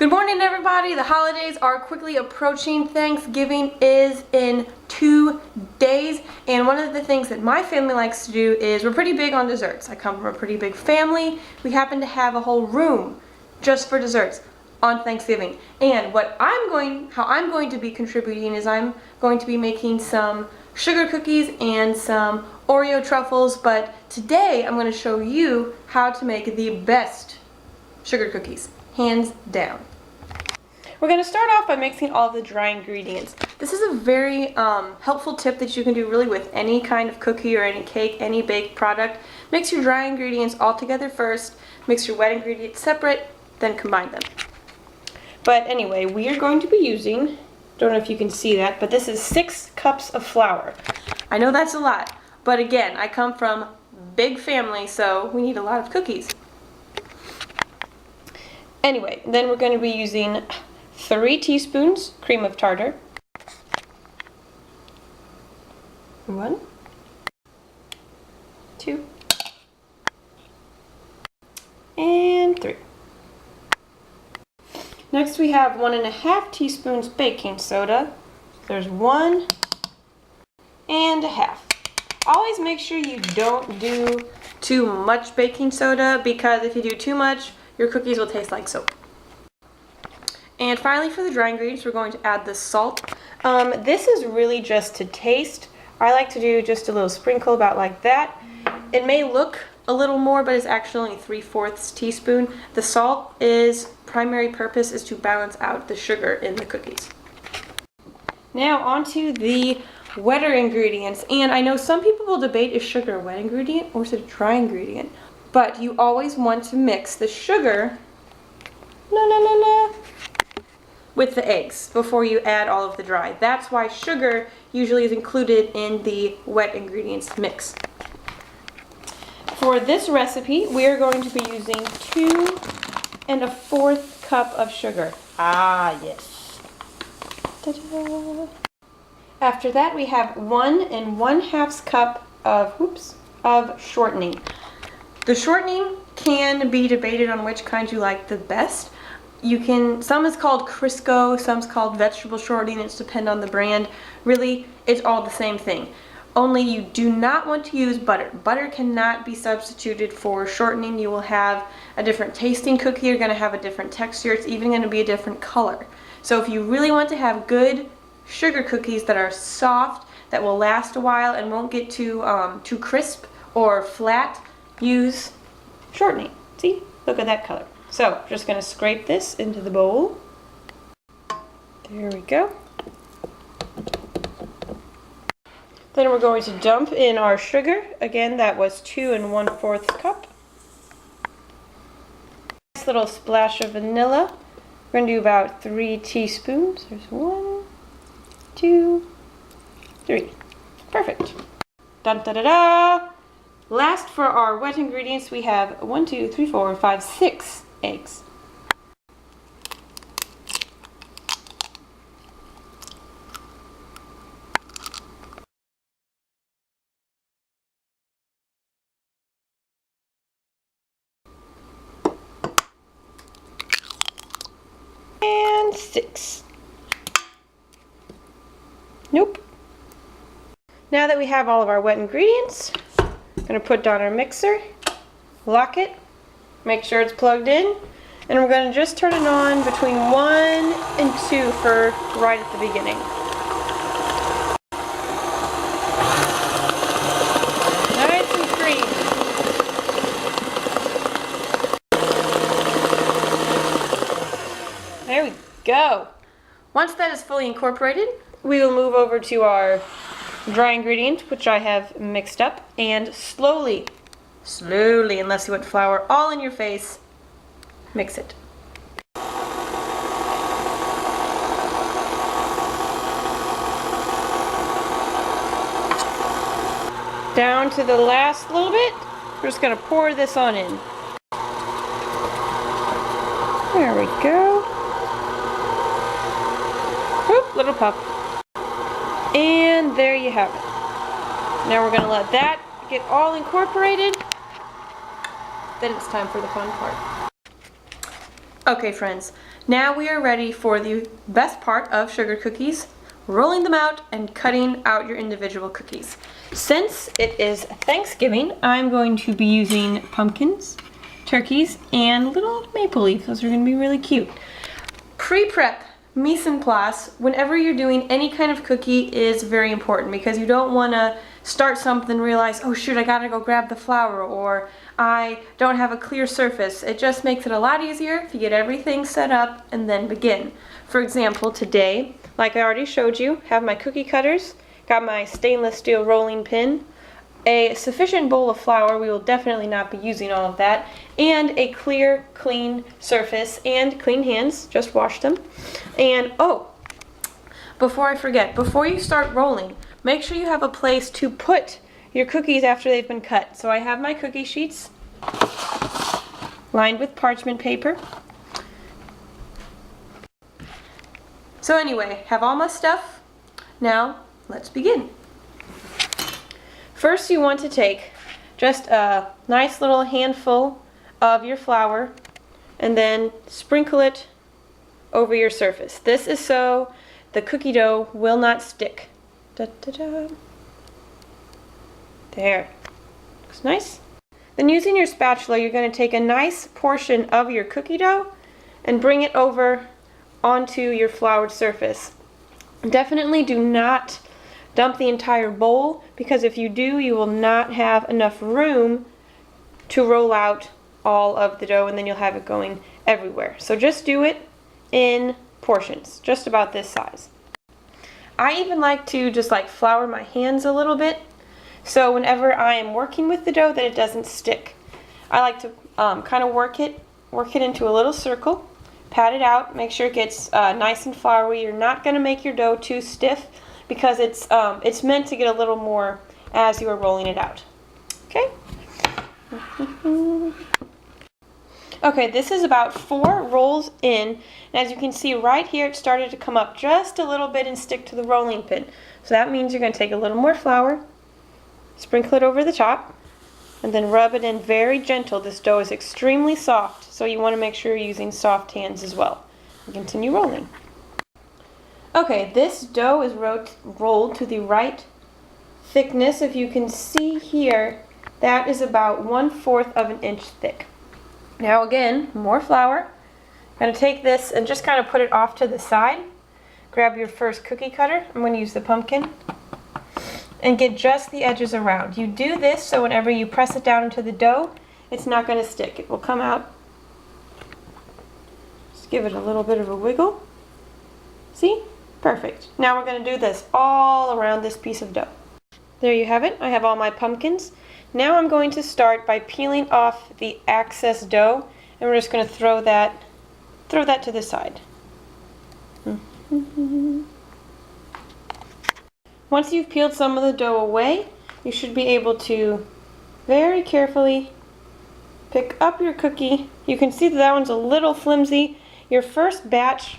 Good morning, everybody. The holidays are quickly approaching. Thanksgiving is in 2 days, and one of the things that my family likes to do is we're pretty big on desserts. I come from a pretty big family. We happen to have a whole room just for desserts on Thanksgiving. And how I'm going to be contributing is I'm going to be making some sugar cookies and some Oreo truffles, but today I'm going to show you how to make the best sugar cookies, hands down. We're going to start off by mixing all of the dry ingredients. This is a very helpful tip that you can do really with any kind of cookie or any cake, any baked product. Mix your dry ingredients all together first, mix your wet ingredients separate, then combine them. But anyway, we are going to be using, don't know if you can see that, but this is 6 cups of flour. I know that's a lot, but again, I come from big family, so we need a lot of cookies. Anyway, then we're going to be using 3 teaspoons cream of tartar. 1, 2, and 3. Next we have 1½ teaspoons baking soda. There's 1 and 1/2. Always make sure you don't do too much baking soda, because if you do too much, your cookies will taste like soap. And finally, for the dry ingredients, we're going to add the salt. This is really just to taste. I like to do just a little sprinkle, about like that. It may look a little more, but it's actually only 3/4 teaspoon. The salt's primary purpose is to balance out the sugar in the cookies. Now onto the wetter ingredients. And I know some people will debate, is sugar a wet ingredient or is it a dry ingredient? But you always want to mix the sugar with the eggs before you add all of the dry. That's why sugar usually is included in the wet ingredients mix. For this recipe, we are going to be using 2 1/4 cup of sugar. Ah, yes. Ta-da. After that, we have 1 1/2 cup of shortening. The shortening can be debated on which kind you like the best. Some is called Crisco, some's called vegetable shortening. It's depend on the brand. Really, it's all the same thing. Only you do not want to use butter. Butter cannot be substituted for shortening. You will have a different tasting cookie. You're going to have a different texture. It's even going to be a different color. So if you really want to have good sugar cookies that are soft, that will last a while and won't get too crisp or flat, use shortening. See? Look at that color. So, just going to scrape this into the bowl. There we go. Then we're going to dump in our sugar. Again, that was 2 1/4 cup. Nice little splash of vanilla. We're going to do about 3 teaspoons. There's 1, 2, 3. Perfect. Dun da da da! Last, for our wet ingredients, we have 1, 2, 3, 4, 5, 6 eggs. And 6. Nope. Now that we have all of our wet ingredients, I'm going to put down our mixer, lock it, make sure it's plugged in, and we're going to just turn it on between 1 and 2 for right at the beginning. Nice and creamy. There we go. Once that is fully incorporated, we will move over to our dry ingredient, which I have mixed up, and slowly, unless you want flour all in your face, mix it. Down to the last little bit, we're just going to pour this on in. There we go. Whoop, little puff. And there you have it. Now we're going to let that get all incorporated. Then it's time for the fun part. Okay friends, Now we are ready for the best part of sugar cookies, rolling them out and cutting out your individual cookies. Since it is Thanksgiving, I'm going to be using pumpkins, turkeys, and little maple leaves. Those are going to be really cute. Pre-prep, mise en place, whenever you're doing any kind of cookie is very important because you don't want to start something and realize, oh shoot, I gotta go grab the flour, or I don't have a clear surface. It just makes it a lot easier if you get everything set up and then begin. For example, today, like I already showed you, have my cookie cutters, got my stainless steel rolling pin, a sufficient bowl of flour, we will definitely not be using all of that, and a clear, clean surface, and clean hands, just wash them. And oh, before I forget, before you start rolling, make sure you have a place to put your cookies after they've been cut. So I have my cookie sheets lined with parchment paper. So anyway, have all my stuff. Now, let's begin. First, you want to take just a nice little handful of your flour and then sprinkle it over your surface. This is so the cookie dough will not stick. Da, da, da. There. Looks nice. Then using your spatula, you're going to take a nice portion of your cookie dough and bring it over onto your floured surface. Definitely do not dump the entire bowl, because if you do, you will not have enough room to roll out all of the dough and then you'll have it going everywhere. So just do it in portions, just about this size. I even like to just like flour my hands a little bit, so whenever I am working with the dough that it doesn't stick. I like to kind of work it into a little circle, pat it out, make sure it gets nice and floury. You're not going to make your dough too stiff because it's meant to get a little more as you are rolling it out. Okay? Okay, this is about 4 rolls in, and as you can see right here, it started to come up just a little bit and stick to the rolling pin. So that means you're going to take a little more flour, sprinkle it over the top, and then rub it in very gentle. This dough is extremely soft, so you want to make sure you're using soft hands as well. And continue rolling. Okay, this dough is rolled to the right thickness. If you can see here, that is about 1/4 of an inch thick. Now again, more flour. I'm going to take this and just kind of put it off to the side. Grab your first cookie cutter. I'm going to use the pumpkin. And get just the edges around. You do this so whenever you press it down into the dough, it's not going to stick. It will come out. Just give it a little bit of a wiggle. See? Perfect. Now we're going to do this all around this piece of dough. There you have it. I have all my pumpkins. Now I'm going to start by peeling off the excess dough, and we're just going to throw that to the side. Once you've peeled some of the dough away, you should be able to very carefully pick up your cookie. You can see that one's a little flimsy. Your first batch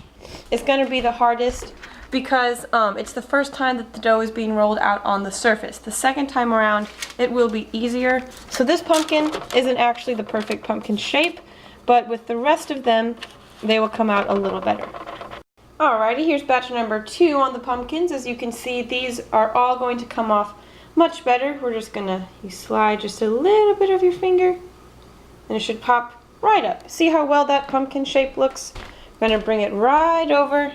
is going to be the hardest because it's the first time that the dough is being rolled out on the surface. The second time around, it will be easier. So this pumpkin isn't actually the perfect pumpkin shape, but with the rest of them, they will come out a little better. Alrighty, here's batch number 2 on the pumpkins. As you can see, these are all going to come off much better. We're just gonna, you slide just a little bit of your finger, and it should pop right up. See how well that pumpkin shape looks? I'm gonna bring it right over,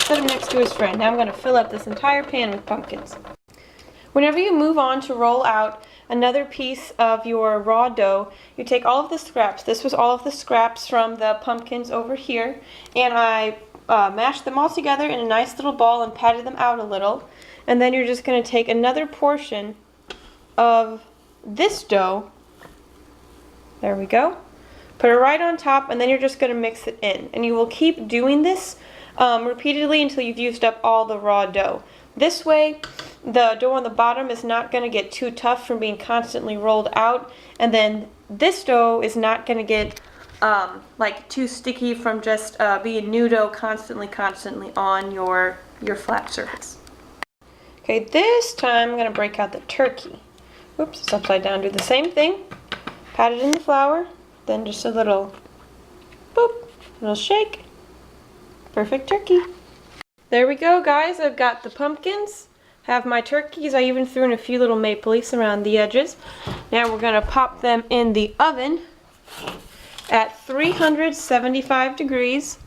set him next to his friend. Now I'm gonna fill up this entire pan with pumpkins. Whenever you move on to roll out another piece of your raw dough, you take all of the scraps. This was all of the scraps from the pumpkins over here, and I mashed them all together in a nice little ball and patted them out a little. And then you're just going to take another portion of this dough, there we go, put it right on top, and then you're just going to mix it in. And you will keep doing this repeatedly until you've used up all the raw dough. This way, the dough on the bottom is not going to get too tough from being constantly rolled out, and then this dough is not going to get like too sticky from just being new dough constantly on your flat surface. Okay, this time I'm going to break out the turkey. Oops, it's upside down. Do the same thing. Pat it in the flour, then just a little boop, little shake. Perfect turkey. There we go, guys. I've got the pumpkins, have my turkeys. I even threw in a few little maple leaves around the edges. Now we're gonna pop them in the oven at 375 degrees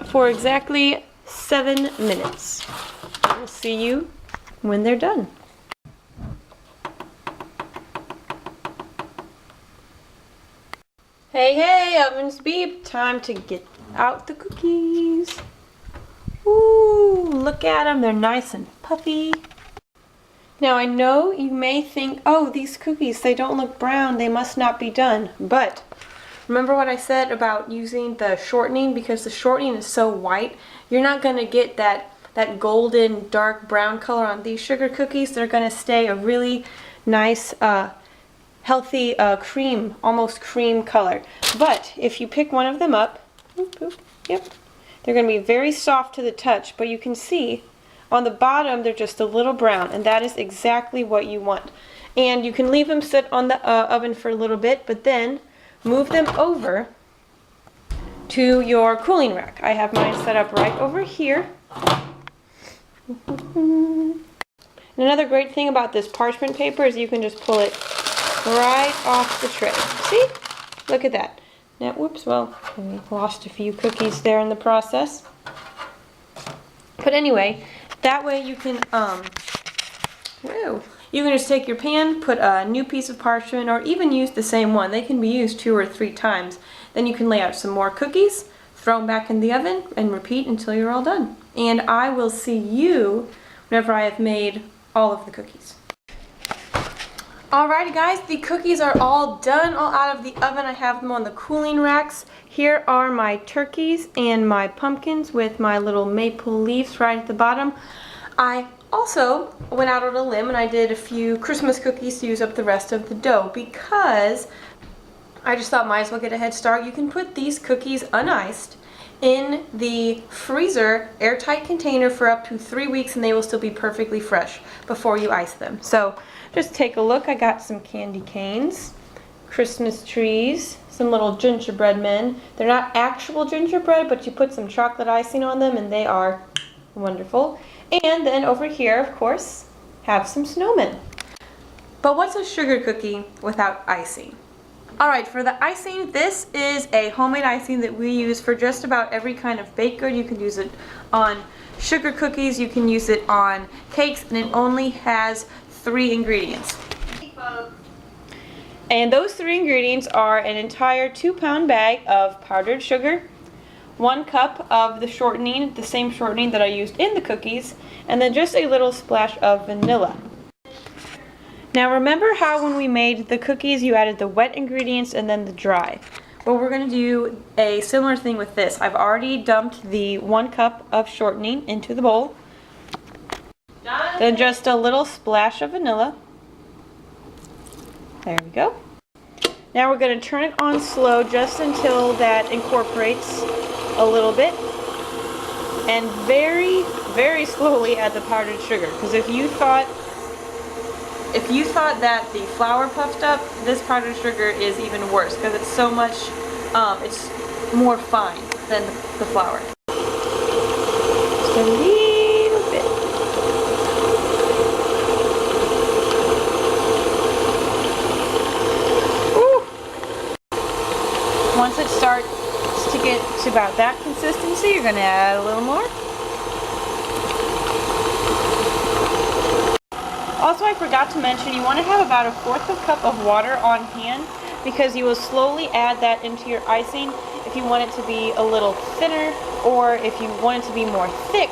for exactly 7 minutes. We'll see you when they're done. Hey, hey, ovens beep. Time to get out the cookies. Ooh, look at them. They're nice and puffy. Now I know you may think, oh, these cookies, they don't look brown. They must not be done. But remember what I said about using the shortening? Because the shortening is so white, you're not going to get that golden dark brown color on these sugar cookies. They're going to stay a really nice healthy cream, almost cream color. But if you pick one of them up, yep, they're going to be very soft to the touch, but you can see on the bottom they're just a little brown, and that is exactly what you want. And you can leave them sit on the oven for a little bit, but then move them over to your cooling rack. I have mine set up right over here. And another great thing about this parchment paper is you can just pull it right off the tray. See? Look at that. Now, whoops, well, we lost a few cookies there in the process. But anyway, that way you can, you can just take your pan, put a new piece of parchment, or even use the same one. They can be used 2 or 3 times. Then you can lay out some more cookies, throw them back in the oven, and repeat until you're all done. And I will see you whenever I have made all of the cookies. Alrighty guys, the cookies are all done, all out of the oven. I have them on the cooling racks. Here are my turkeys and my pumpkins with my little maple leaves right at the bottom. I also went out on a limb and I did a few Christmas cookies to use up the rest of the dough because I just thought might as well get a head start. You can put these cookies uniced in the freezer airtight container for up to 3 weeks and they will still be perfectly fresh before you ice them. So just take a look. I got some candy canes, Christmas trees, some little gingerbread men. They're not actual gingerbread, but you put some chocolate icing on them and they are wonderful. And then over here, of course, have some snowmen. But what's a sugar cookie without icing? Alright, for the icing, this is a homemade icing that we use for just about every kind of baked good. You can use it on sugar cookies, you can use it on cakes, and it only has 3 ingredients. And those 3 ingredients are an entire 2-pound bag of powdered sugar, 1 cup of the shortening, the same shortening that I used in the cookies, and then just a little splash of vanilla. Now remember how when we made the cookies you added the wet ingredients and then the dry? Well, we're going to do a similar thing with this. I've already dumped the 1 cup of shortening into the bowl. Then just a little splash of vanilla. There we go. Now we're going to turn it on slow just until that incorporates a little bit. And very, very slowly add the powdered sugar. Because if you thought that the flour puffed up, this powdered sugar is even worse because it's so much, it's more fine than the flour. Just a little bit. Ooh. Once it starts to get to about that consistency, you're going to add a little more. Also, I forgot to mention, you want to have about 1/4 cup of water on hand because you will slowly add that into your icing if you want it to be a little thinner, or if you want it to be more thick,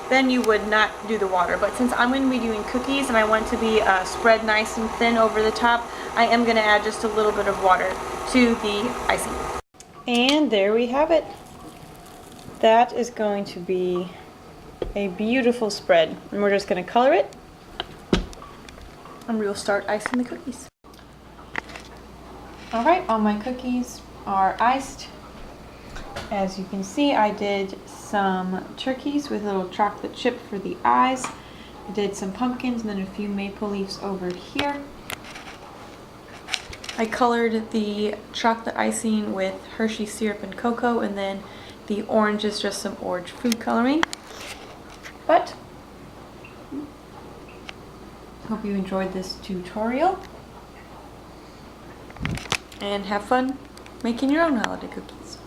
then you would not do the water. But since I'm going to be doing cookies and I want it to be spread nice and thin over the top, I am going to add just a little bit of water to the icing. And there we have it. That is going to be a beautiful spread. And we're just going to color it. And we will start icing the cookies. Alright, all my cookies are iced. As you can see, I did some turkeys with a little chocolate chip for the eyes. I did some pumpkins and then a few maple leaves over here. I colored the chocolate icing with Hershey syrup and cocoa, and then the orange is just some orange food coloring. But hope you enjoyed this tutorial and have fun making your own holiday cookies.